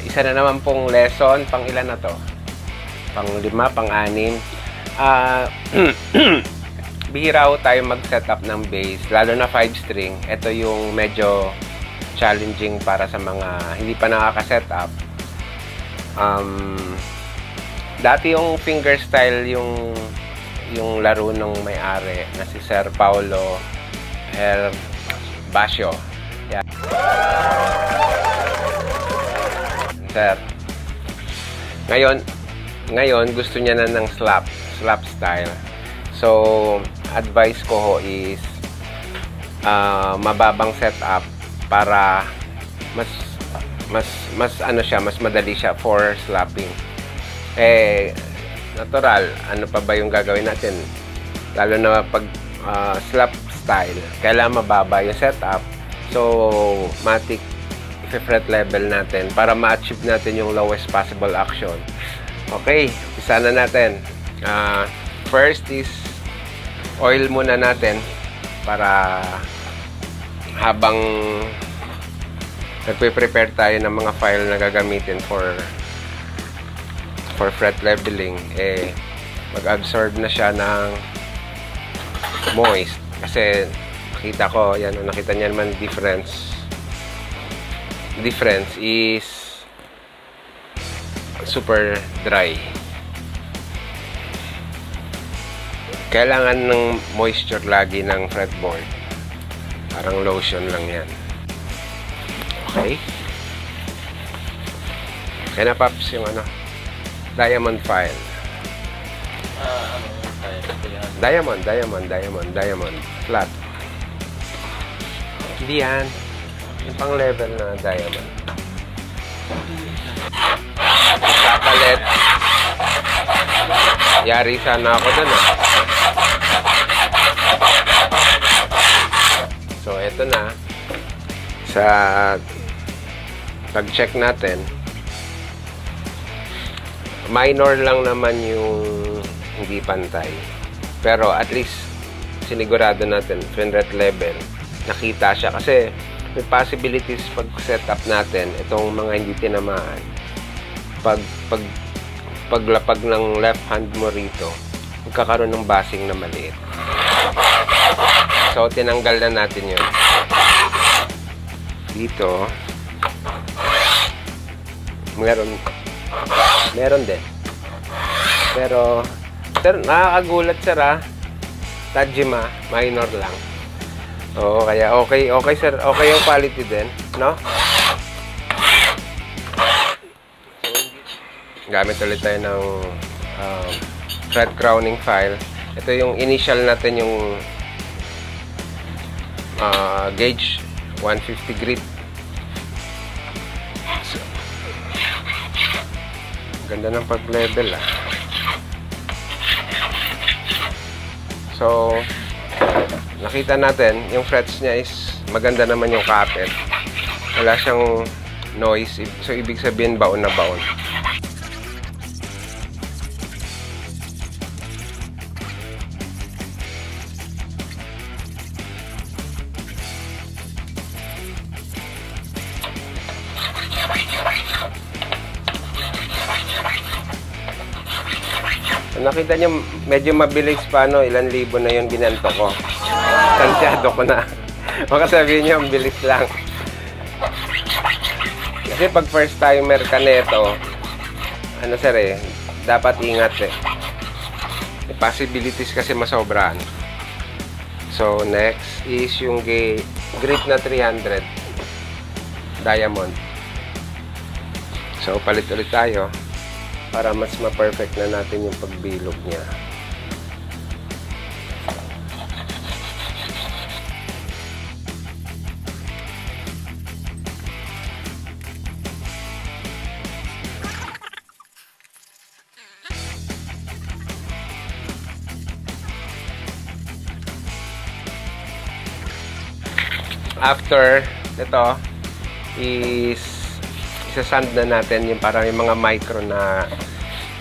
Isa na naman pong lesson, pang ilan na to? Pang 5, pang 6. Bihira ho tayo mag-setup ng bass, lalo na 5-string. Ito yung medyo challenging para sa mga hindi pa nakaka-setup. Dati yung fingerstyle yung laro ng may-ari na si Sir Paulo Basio. Yeah. Sir. Ngayon gusto niya na ng slap style. So, advice ko ho is mababang setup para mas ano siya, mas madali siya for slapping. Natural, ano pa ba yung gagawin natin? Lalo na pag slap style, kailangan mababa yung setup. So, matik i-fret level natin para ma-achieve natin yung lowest possible action. Okay, isa na natin. First is oil muna natin para habang nagpe-prepare tayo ng mga file na gagamitin for fret leveling, mag-absorb na siya ng moist. Kasi nakita ko, yan, nakita niya naman difference is super dry. Kailangan ng moisture lagi ng fretboard. Parang lotion lang yan. Okay? Kaya na, Paps, yung diamond file. Diamond. Flat. Hindi yan. Yung pang level na diamond. Kakalit. Yari sana ako dun, So, eto na. Sa pag-check natin, minor lang naman yung hindi pantay. Pero at least sinigurado natin, fret level, nakita siya. Kasi may possibilities pag setup natin, itong mga hindi tinamaan. Paglapag ng left hand mo rito, magkakaroon ng basing na maliit. So, tinanggal na natin yun. Dito, meron din. Pero, sir, nakakagulat, sir, Tajima, minor lang. Oo, kaya okay, sir. Okay yung quality din, no? Gamit ulit tayo ng thread crowning file. Ito yung initial natin, yung gauge 150 grit. So, ganda ng pag-level, So, nakita natin, yung frets niya is maganda naman yung kapit. Wala siyang noise. So, ibig sabihin, baon na baon. Nakita nyo, medyo mabilis pa, ilan libo na yung ginanto ko. Tansyado ko na. Baka sabihin nyo, ang bilis lang. Kasi pag first timer ka neto, sir, dapat ingat, May possibilities kasi masobrahan. So, next is yung grit na 300 diamond. So, palit ulit tayo para mas ma-perfect na natin yung pagbilog niya. After ito is isasand na natin yung parang yung mga micro na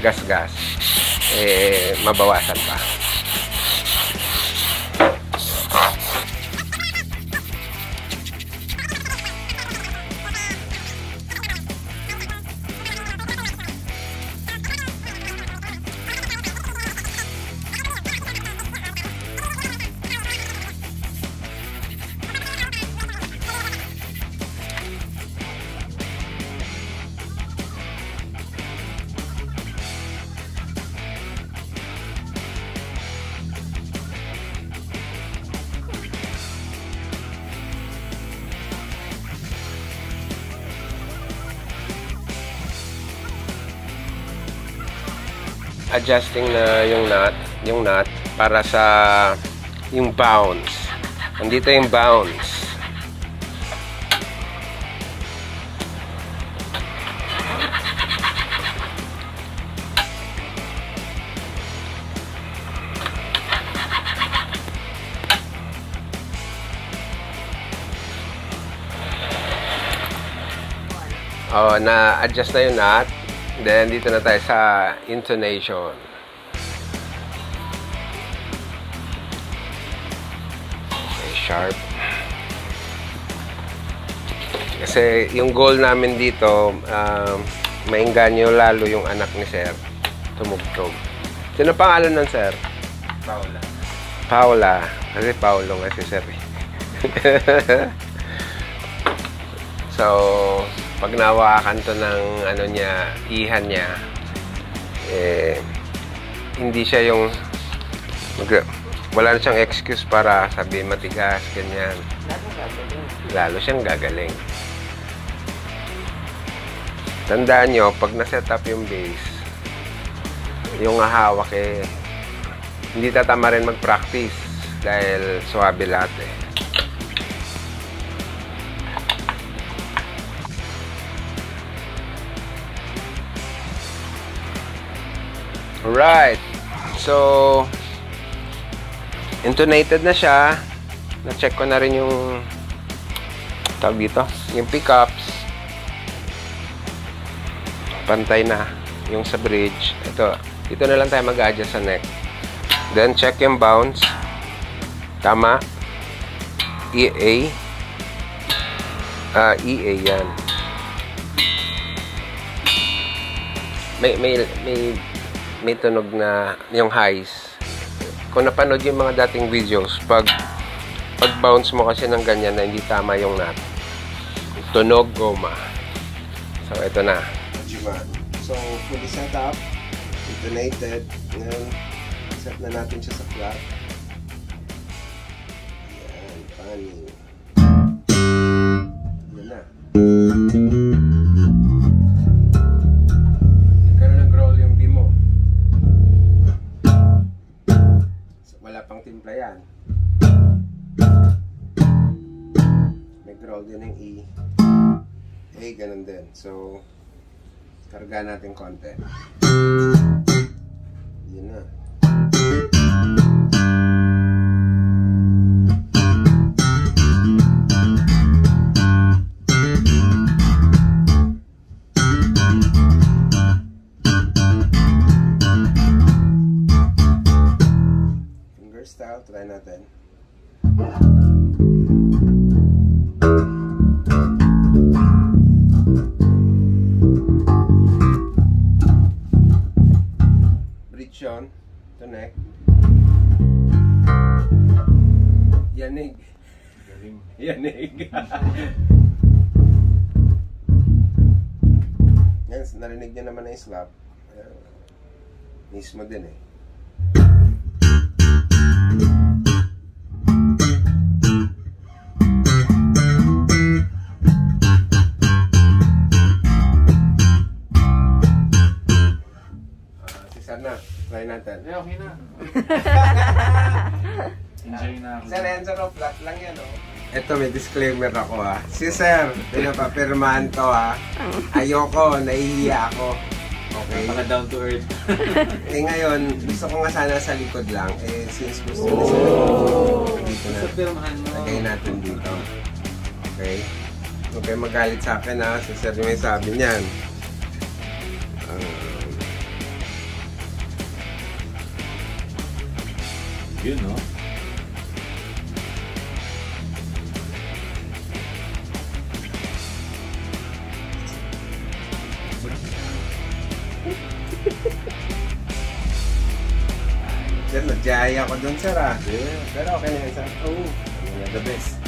gas-gas, mabawasan pa. adjusting na yung nut para sa yung bounce. Andito yung bounce. Oh, na-adjust na yung nut. Then, dito na tayo sa intonation. Okay, sharp. Kasi yung goal namin dito, mainganyo lalo yung anak ni Sir. Tumugtog. Sino pangalan ng Sir? Paula. Paula. Kasi Paulo nga si Sir. So, pag nawakan to ng ano niya, ihan niya, hindi siya yung wala na siyang excuse para sabi matigas, ganyan. Lalo siyang gagaling. Tandaan nyo, pag na-set up yung base, yung hahawak hindi tatama rin mag-practice dahil swabe lahat Alright. So, intonated na siya. Na-check ko na rin yung tawag dito, yung pickups. Pantay na yung sa bridge. Dito na lang tayo mag-adjust sa neck. Then, check yung bounce. Tama. EA. EA yan. May tunog na yung highs. Kung napanood yung mga dating videos, pag bounce mo kasi ng ganyan na hindi tama yung nut, tunog goma. So, ito na. So, fully set up, intonated, ngayon, set na natin siya sa flat. Yan, panning. Yan na. Timpla yan. Nag-roll din yung E. A, ganun din. So, karga natin konti. Yun na. Style, try natin. Bridge yun. Ito neck. Yanig. Yanig. Ngayon, narinig niya naman na yung slap. Mismo din na, try natin. Okay na. Enjoy na ako. Sir Enzo, flat lang yan, Ito, may disclaimer ako, Si Sir, pinapapirmahan to, Ayoko, nahihiya ako. Okay? Baka down to earth. Ngayon, gusto ko nga sana sa likod lang. Since gusto na dito na. Sa pirmahan mo. Lagay natin dito. Okay? Huwag kayo magalit sa akin, Si Sir yung may sabi niyan. Yun, no? Sir, nag-jaya ako dun, Sir, Yeah. Pero okay na yun, Sir. Oh, the best.